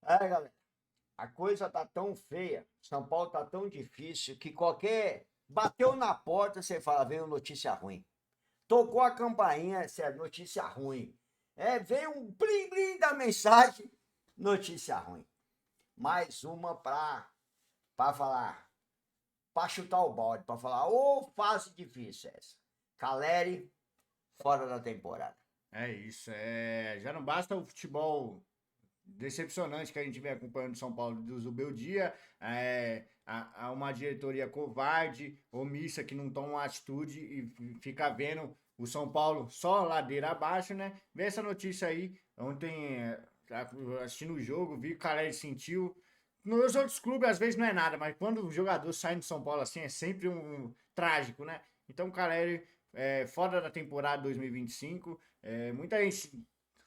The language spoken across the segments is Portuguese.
É, galera, a coisa tá tão feia, São Paulo tá tão difícil que qualquer. Bateu na porta, você fala, veio notícia ruim. Tocou a campainha, essa é notícia ruim. Veio um blim-blim da mensagem, notícia ruim. Mais uma pra falar, pra chutar o balde, pra falar, ô, fase difícil essa. Caleri, fora da temporada. É isso, já não basta o futebol decepcionante que a gente vem acompanhando o São Paulo do Zubeldia, a uma diretoria covarde, omissa, que não toma uma atitude e fica vendo o São Paulo só ladeira abaixo, né? Vê essa notícia aí, ontem, assistindo o jogo, vi que o Caleri sentiu. Nos outros clubes, às vezes, não é nada, mas quando o jogador sai do São Paulo assim, é sempre um trágico, né? Então, o Caleri, fora da temporada 2025, muita gente.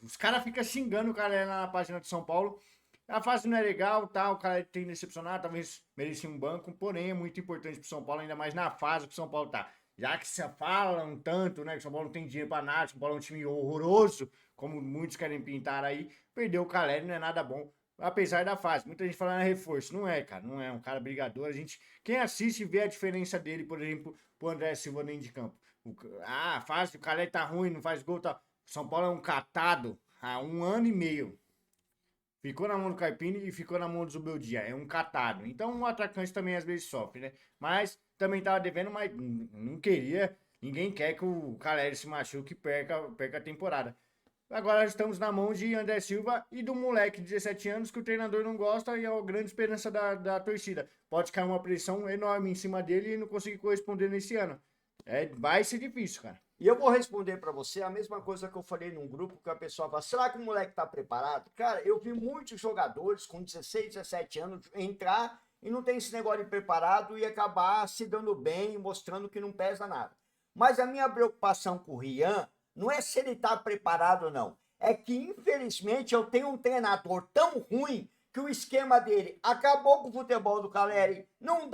Os caras ficam xingando o Caleri lá na página de São Paulo. A fase não é legal, tá? O cara tem decepcionado, talvez merecia um banco, porém é muito importante pro São Paulo, ainda mais na fase que o São Paulo tá. Já que se falam tanto, né, que o São Paulo não tem dinheiro pra nada, São Paulo é um time horroroso, como muitos querem pintar aí, perder o Caleri não é nada bom, apesar da fase. Muita gente falando reforço, não é, cara, não é um cara brigador. Quem assiste vê a diferença dele, por exemplo, pro André Silva dentro de campo. A fase, o Caleri tá ruim, não faz gol, tá. São Paulo é um catado há um ano e meio. Ficou na mão do Carpini e ficou na mão do Zubeldia. É um catado. Então o atacante também às vezes sofre, né? Mas também tava devendo, mas não queria. Ninguém quer que o Caleri se machuque e perca a temporada. Agora estamos na mão de André Silva e do moleque de 17 anos que o treinador não gosta e é a grande esperança da torcida. Pode cair uma pressão enorme em cima dele e não conseguir corresponder nesse ano. Vai ser difícil, cara. E eu vou responder para você a mesma coisa que eu falei num grupo que a pessoa fala: será que o moleque tá preparado? Cara, eu vi muitos jogadores com 16, 17 anos entrar e não tem esse negócio de preparado e acabar se dando bem, mostrando que não pesa nada. Mas a minha preocupação com o Rian não é se ele tá preparado ou não. É que, infelizmente, eu tenho um treinador tão ruim que o esquema dele acabou com o futebol do Caleri. Não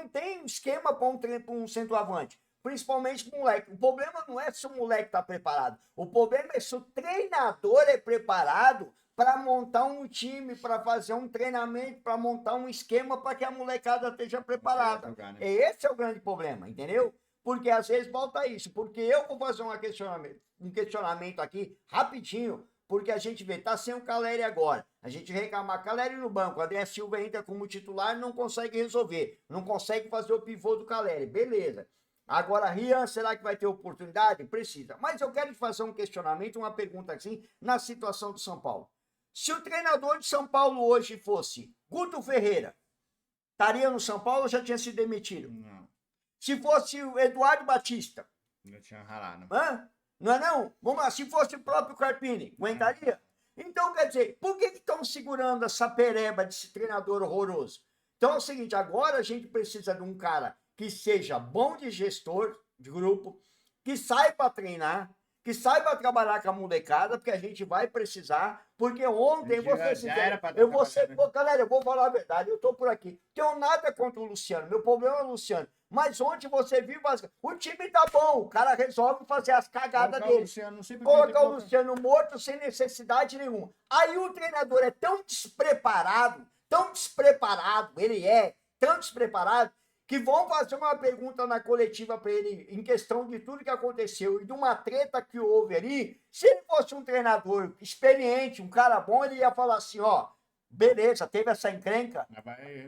tem esquema para um centroavante. Principalmente com o moleque. O problema não é se o moleque está preparado. O problema é se o treinador é preparado para montar um time, para fazer um treinamento, para montar um esquema para que a molecada esteja preparada. Jogar, né? Esse é o grande problema, entendeu? Porque às vezes falta isso. Porque eu vou fazer um questionamento aqui rapidinho, porque a gente vê, tá sem o Caleri agora. A gente reclamar Caleri no banco, André Silva entra como titular e não consegue resolver. Não consegue fazer o pivô do Caleri. Beleza. Agora, Rian, será que vai ter oportunidade? Precisa. Mas eu quero te fazer um questionamento, uma pergunta assim, na situação do São Paulo. Se o treinador de São Paulo hoje fosse Guto Ferreira, estaria no São Paulo ou já tinha sido demitido? Não, Se fosse o Eduardo Batista, não tinha ralado. não é não? Vamos lá, se fosse o próprio Carpini, aguentaria? Então, quer dizer, por que estão segurando essa pereba desse treinador horroroso? Então é o seguinte, agora a gente precisa de um cara que seja bom de gestor de grupo, que saiba treinar, que saiba trabalhar com a molecada, porque a gente vai precisar, porque ontem você eu vou ser, né? Galera, eu vou falar a verdade, eu tô por aqui. Tenho nada contra o Luciano, meu problema é o Luciano. Mas ontem você viu, o time tá bom, o cara resolve fazer as cagadas dele. Colocar o Luciano morto sem necessidade nenhuma. Aí o treinador é tão despreparado, ele é tão despreparado, que vão fazer uma pergunta na coletiva para ele em questão de tudo que aconteceu e de uma treta que houve ali. Se ele fosse um treinador experiente, um cara bom, ele ia falar assim, ó, beleza, teve essa encrenca,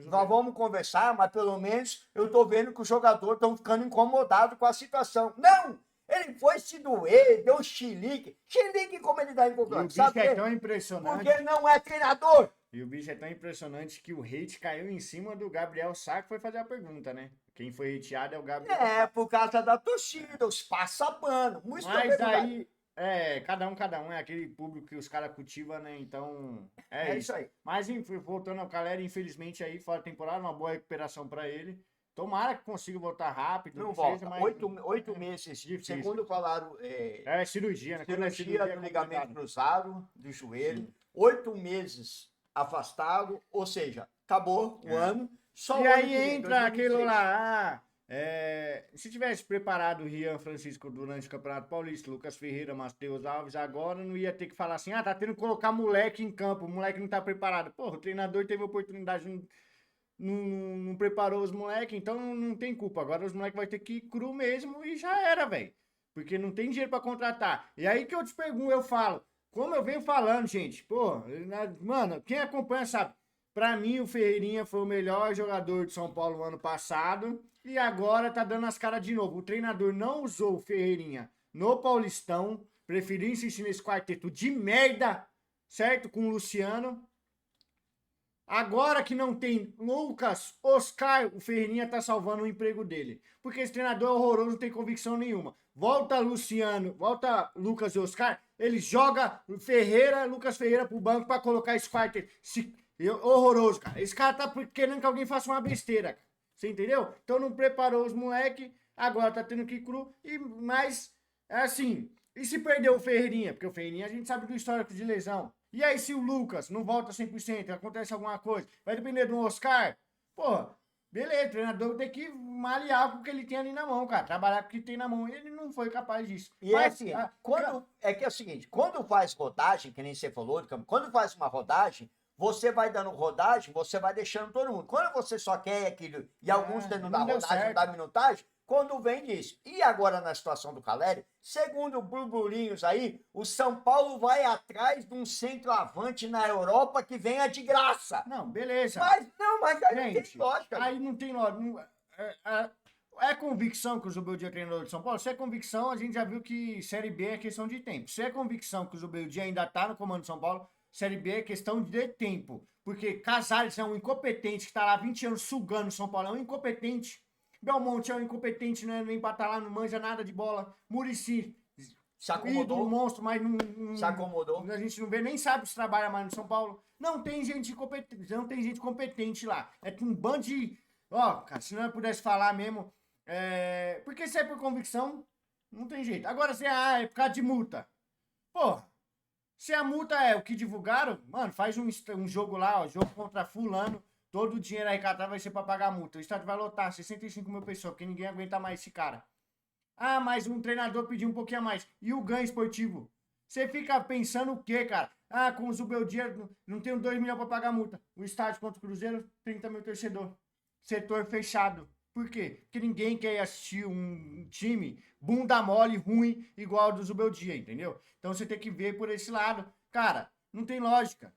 nós vamos conversar, mas pelo menos eu tô vendo que os jogadores estão ficando incomodados com a situação. Não! Ele foi se doer, deu chilique. Chilique como ele dá em qualquer lugar. Sabe é tão impressionante. Porque não é treinador. E o bicho é tão impressionante que o hate caiu em cima do Gabriel Sá, que foi fazer a pergunta, né? Quem foi hateado é o Gabriel Sá. Por causa da torcida, os passapano. Mas aí, cada um, é aquele público que os caras cultivam, né? Então, é isso aí. Mas, enfim, voltando ao Caleri, infelizmente, aí, fora da temporada, uma boa recuperação pra ele. Tomara que consiga voltar rápido. Não volta. Seja, mas... 8 meses. Difícil. Segundo falaram... cirurgia, né? Cirurgia do ligamento cruzado, do joelho. Sim. 8 meses afastado, ou seja, acabou o ano. Só e aí entra aquilo lá, Se tivesse preparado o Rian Francisco durante o Campeonato Paulista, Lucas Ferreira, Matheus Alves, agora não ia ter que falar assim, tá tendo que colocar moleque em campo, o moleque não tá preparado. Porra, o treinador teve oportunidade, não preparou os moleques, então não tem culpa. Agora os moleques vão ter que ir cru mesmo e já era, velho. Porque não tem dinheiro pra contratar. E aí que eu te pergunto, eu falo, como eu venho falando, gente, pô, mano, quem acompanha sabe, pra mim o Ferreirinha foi o melhor jogador de São Paulo no ano passado e agora tá dando as caras de novo. O treinador não usou o Ferreirinha no Paulistão, preferiu insistir nesse quarteto de merda, certo? Com o Luciano. Agora que não tem Lucas, Oscar, o Ferreirinha tá salvando o emprego dele. Porque esse treinador é horroroso, não tem convicção nenhuma. Volta Luciano, volta Lucas e Oscar, ele joga Lucas Ferreira pro banco pra colocar esse quarteto. Horroroso, cara. Esse cara tá querendo que alguém faça uma besteira, cara. Você entendeu? Então não preparou os moleque, agora tá tendo que ir cru. Mas, assim, e se perder o Ferreirinha? Porque o Ferreirinha a gente sabe do histórico de lesão. E aí se o Lucas não volta 100%, acontece alguma coisa, vai depender do Oscar? Porra, beleza, o treinador tem que malear com o que ele tem ali na mão, cara. Trabalhar com o que tem na mão. Ele não foi capaz disso. E é assim, é o seguinte, quando faz rodagem, que nem você falou, quando faz uma rodagem, você vai dando rodagem, você vai deixando todo mundo. Quando você só quer aquilo, e alguns não dá rodagem, não dá minutagem, quando vem disso. E agora na situação do Caleri, segundo burburinhos aí, o São Paulo vai atrás de um centroavante na Europa que venha de graça. Não, beleza. Mas aí gente, não tem lógica. Aí não tem lógica. É convicção que o Zubeldia é treinador de São Paulo? Se é convicção, a gente já viu que Série B é questão de tempo. Se é convicção que o Zubeldia ainda tá no comando de São Paulo, Série B é questão de tempo. Porque Casares é um incompetente que tá lá há 20 anos sugando o São Paulo. É um incompetente. Belmonte é um incompetente, né? Nem pra estar lá, não manja nada de bola. Muricy, ídolo, monstro, mas não se acomodou. A gente não vê, nem sabe se trabalha mais no São Paulo. Não tem gente competente lá. É um bando de... Ó, cara, se não eu pudesse falar mesmo... Porque se é por convicção, não tem jeito. Agora, se é por causa de multa. Porra, se a multa é o que divulgaram, mano, faz um jogo lá, ó, jogo contra fulano, todo o dinheiro arrecadado vai ser pra pagar a multa. O estádio vai lotar 65 mil pessoas, porque ninguém aguenta mais esse cara. Ah, mas um treinador pediu um pouquinho a mais. E o ganho esportivo? Você fica pensando o quê, cara? Ah, com o Zubeldia não tenho 2 milhões pra pagar a multa. O estádio contra o Cruzeiro, 30 mil torcedor. Setor fechado. Por quê? Porque ninguém quer assistir um time bunda mole, ruim, igual ao do Zubeldia, entendeu? Então você tem que ver por esse lado. Cara, não tem lógica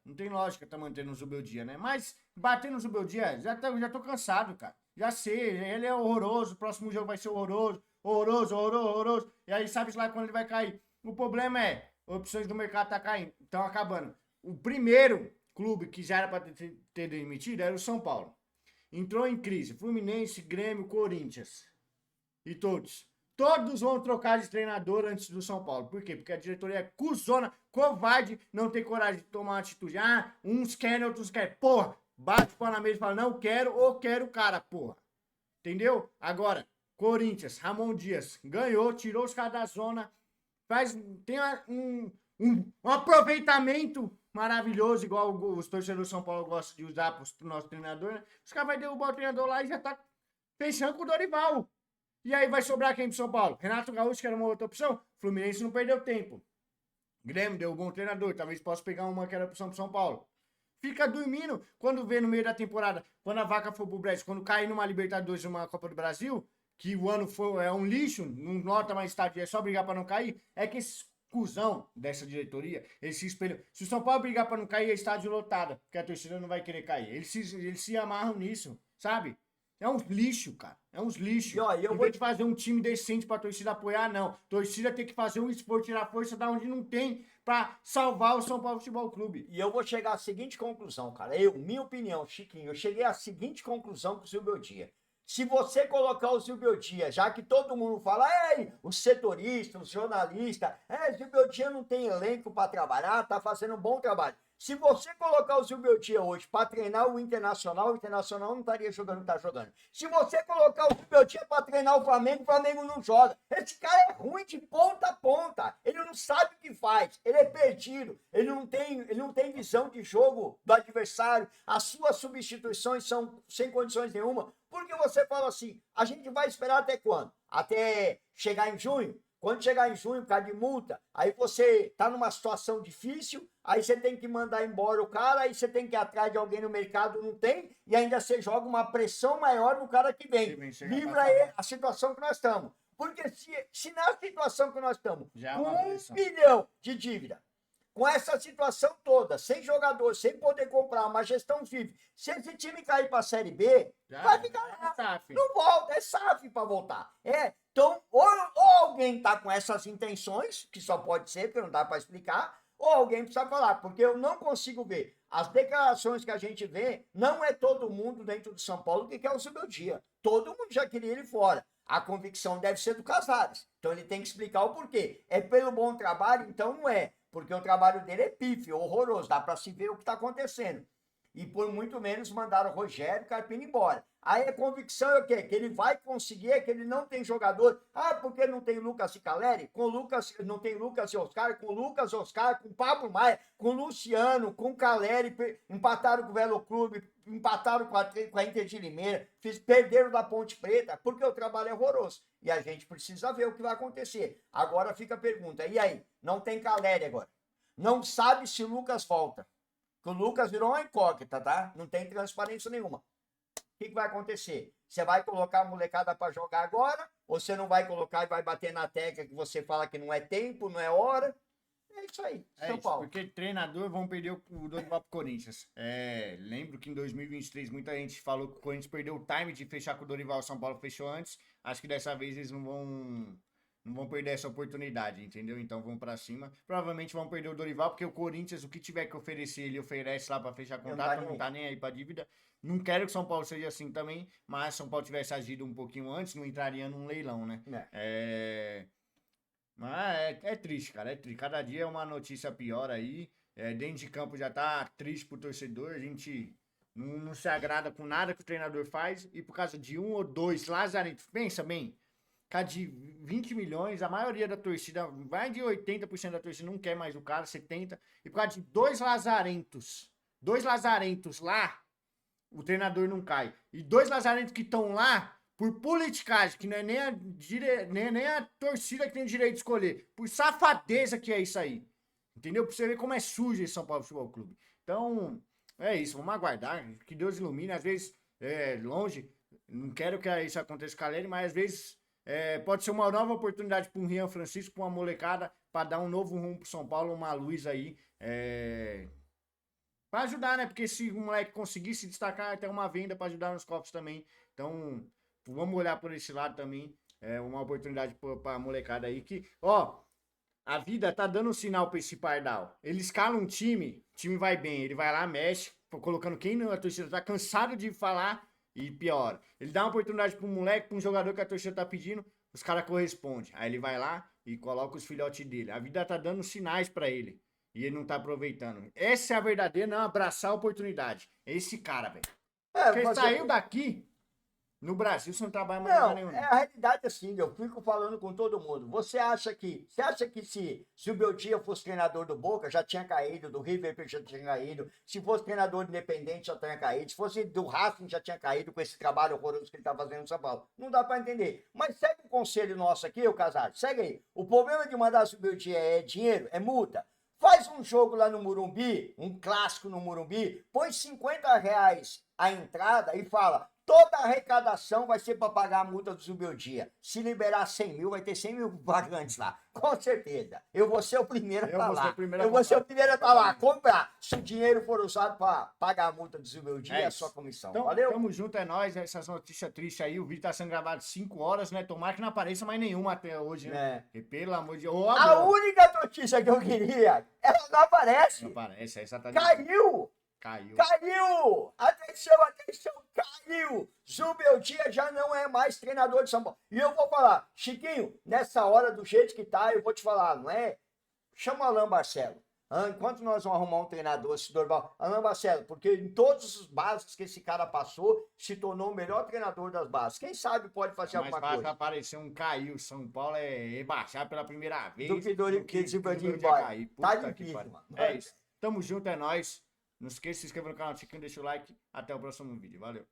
tá mantendo o Zubeldia, né? Mas bater no Zubeldia, já tô cansado, cara. Já sei, ele é horroroso, o próximo jogo vai ser horroroso. E aí sabe lá quando ele vai cair. O problema é, opções do mercado tá caindo, estão acabando. O primeiro clube que já era pra ter demitido era o São Paulo. Entrou em crise, Fluminense, Grêmio, Corinthians. E todos vão trocar de treinador antes do São Paulo. Por quê? Porque a diretoria é cuzona, covarde, não tem coragem de tomar uma atitude. Ah, uns querem, outros querem. Porra, bate o pau na mesa e fala, não quero ou quero o cara, porra. Entendeu? Agora, Corinthians, Ramon Dias, ganhou, tirou os caras da zona, tem um aproveitamento maravilhoso, igual os torcedores do São Paulo gostam de usar pro nosso treinador, né? Os caras vão derrubar o treinador lá e já tá fechando com o Dorival. E aí vai sobrar quem pro São Paulo? Renato Gaúcho, que era uma outra opção. Fluminense não perdeu tempo. Grêmio deu um bom treinador, talvez possa pegar uma que era opção pro São Paulo. Fica dormindo quando vê no meio da temporada, quando a vaca for pro Brasil, quando cair numa Libertadores, numa Copa do Brasil, que o ano é um lixo, não nota mais estádio, é só brigar pra não cair, é que esses cuzão dessa diretoria, eles se espelham. Se o São Paulo brigar pra não cair, é estádio lotado, porque a torcida não vai querer cair. Eles se amarram nisso, sabe? É uns lixo, cara. É uns lixo. E, ó, em vez de fazer um time decente pra torcida apoiar, não. Torcida tem que fazer um esforço, tirar força da onde não tem pra salvar o São Paulo Futebol Clube. E eu vou chegar à seguinte conclusão, cara. Minha opinião, Chiquinho, eu cheguei à seguinte conclusão com o Zubeldia. Se você colocar o Zubeldia, já que todo mundo fala, ei, os setoristas, os jornalistas, Zubeldia não tem elenco para trabalhar, tá fazendo um bom trabalho. Se você colocar o Zubeldia hoje para treinar o Internacional não estaria jogando o que tá jogando. Se você colocar o Zubeldia para treinar o Flamengo não joga. Esse cara é ruim de ponta a ponta. Ele não sabe o que faz. Ele é perdido. Ele não tem visão de jogo do adversário. As suas substituições são sem condições nenhuma. Porque você fala assim, a gente vai esperar até quando? Até chegar em junho? Quando chegar em junho, por causa de multa, aí você tá numa situação difícil, aí você tem que mandar embora o cara, aí você tem que ir atrás de alguém no mercado, não tem, e ainda você joga uma pressão maior no cara que vem. Livra aí a situação que nós estamos. Porque se na situação que nós estamos, com 1 bilhão de dívida, com essa situação toda, sem jogador, sem poder comprar, uma gestão vive, se esse time cair para a Série B, vai ficar lá. Não volta, é SAF para voltar. Então, ou alguém está com essas intenções, que só pode ser, porque não dá para explicar, ou alguém precisa falar, porque eu não consigo ver. As declarações que a gente vê, não é todo mundo dentro de São Paulo que quer o Zubeldia. Todo mundo já queria ele fora. A convicção deve ser do Casares. Então ele tem que explicar o porquê. É pelo bom trabalho? Então não é. Porque o trabalho dele é pífio, horroroso. Dá para se ver o que está acontecendo. E por muito menos mandaram o Rogério Carpini embora. Aí a convicção é o quê? Que ele vai conseguir, que ele não tem jogador. Ah, porque não tem Lucas e Caleri? Com Lucas, não tem Lucas e Oscar, com Lucas, Oscar, com Pablo Maia, com Luciano, com Caleri, empataram com o Velo Clube, empataram com a Inter de Limeira, perderam da Ponte Preta, porque o trabalho é horroroso. E a gente precisa ver o que vai acontecer. Agora fica a pergunta, e aí? Não tem Caleri agora. Não sabe se o Lucas volta. Que o Lucas virou uma incógnita, tá? Não tem transparência nenhuma. O que vai acontecer? Você vai colocar a molecada para jogar agora? Ou você não vai colocar e vai bater na tecla que você fala que não é tempo, não é hora? É isso aí, São Paulo. Porque treinador vão perder o Dorival pro Corinthians. Lembro que em 2023 muita gente falou que o Corinthians perdeu o time de fechar com o Dorival, o São Paulo fechou antes. Acho que dessa vez eles não vão perder essa oportunidade, entendeu? Então vão pra cima. Provavelmente vão perder o Dorival, porque o Corinthians, o que tiver que oferecer, ele oferece lá pra fechar contrato, não tá nem aí pra dívida. Não quero que São Paulo seja assim também, mas se São Paulo tivesse agido um pouquinho antes, não entraria num leilão, né? Mas é triste, cara, é triste. Cada dia é uma notícia pior aí. Dentro de campo já tá triste pro torcedor, a gente não se agrada com nada que o treinador faz, e por causa de 1 ou 2 lazarentos, pensa bem, cara, de 20 milhões, a maioria da torcida, vai de 80% da torcida não quer mais o cara, 70%, e por causa de 2 lazarentos lá, o treinador não cai. E 2 lazarentos que estão lá, por politicagem, que não é nem a torcida que tem o direito de escolher, por safadeza que é isso aí. Entendeu? Pra você ver como é sujo esse São Paulo Futebol Clube. Então, é isso, vamos aguardar, que Deus ilumine, às vezes, longe, não quero que isso aconteça com a Caleri, mas às vezes pode ser uma nova oportunidade para um Rian Francisco, para uma molecada, para dar um novo rumo pro São Paulo, uma luz aí, para ajudar, né? Porque se o moleque conseguir se destacar, tem uma venda para ajudar nos cofres também. Então, vamos olhar por esse lado também. Uma oportunidade para a molecada aí que, a vida tá dando um sinal para esse Pardal. Ele escala um time, o time vai bem, ele vai lá, mexe, colocando quem a torcida tá cansado de falar e piora. Ele dá uma oportunidade para um moleque, para um jogador que a torcida tá pedindo, os caras correspondem. Aí ele vai lá e coloca os filhotes dele. A vida tá dando sinais para ele. E ele não tá aproveitando. Essa é a verdadeira, não abraçar a oportunidade. É esse cara, velho. Porque saiu daqui, no Brasil, você não trabalha mais lugar nenhum. A realidade é assim, eu fico falando com todo mundo. Você acha que se o Beltia fosse treinador do Boca, já tinha caído, do River já tinha caído, se fosse treinador independente, já tinha caído, se fosse do Racing, já tinha caído com esse trabalho horroroso que ele tá fazendo no São Paulo. Não dá para entender. Mas segue o conselho nosso aqui, o Casares, segue aí. O problema de mandar o Beltia é dinheiro, é multa. Faz um jogo lá no Morumbi, um clássico no Morumbi, põe R$50 a entrada e fala, toda a arrecadação vai ser para pagar a multa do Zubeldia. Se liberar 100 mil, vai ter 100 mil pagantes lá. Com certeza. Eu vou ser o primeiro a estar lá. Eu vou ser o primeiro a estar lá. Comprar. Se o dinheiro for usado para pagar a multa do Zubeldia, é a sua comissão. Então, valeu? Tamo junto, é nóis. Essas notícias tristes aí. O vídeo tá sendo gravado 5 horas, né? Tomara que não apareça mais nenhuma até hoje, né? E pelo amor de Deus. A única notícia que eu queria, ela não aparece. Não aparece, essa tá Caiu! Caiu! Atenção, caiu! Zubeldia já não é mais treinador de São Paulo. E eu vou falar, Chiquinho, nessa hora, do jeito que tá, eu vou te falar, não é? Chama o Alain Barcelo. Enquanto nós vamos arrumar um treinador, esse Dorival. Alain Barcelos, porque em todos os bases que esse cara passou, se tornou o melhor treinador das bases. Quem sabe pode fazer É mais alguma fácil coisa. aparecer um Caio. São Paulo é rebaixar pela primeira vez. Do que esse do Bandinho que vai. cair. Tá Puta que difícil, pariu. mano. É isso. Tamo junto, é nóis. Não esqueça de se inscrever no canal Tiquinho, deixa o like. Até o próximo vídeo. Valeu.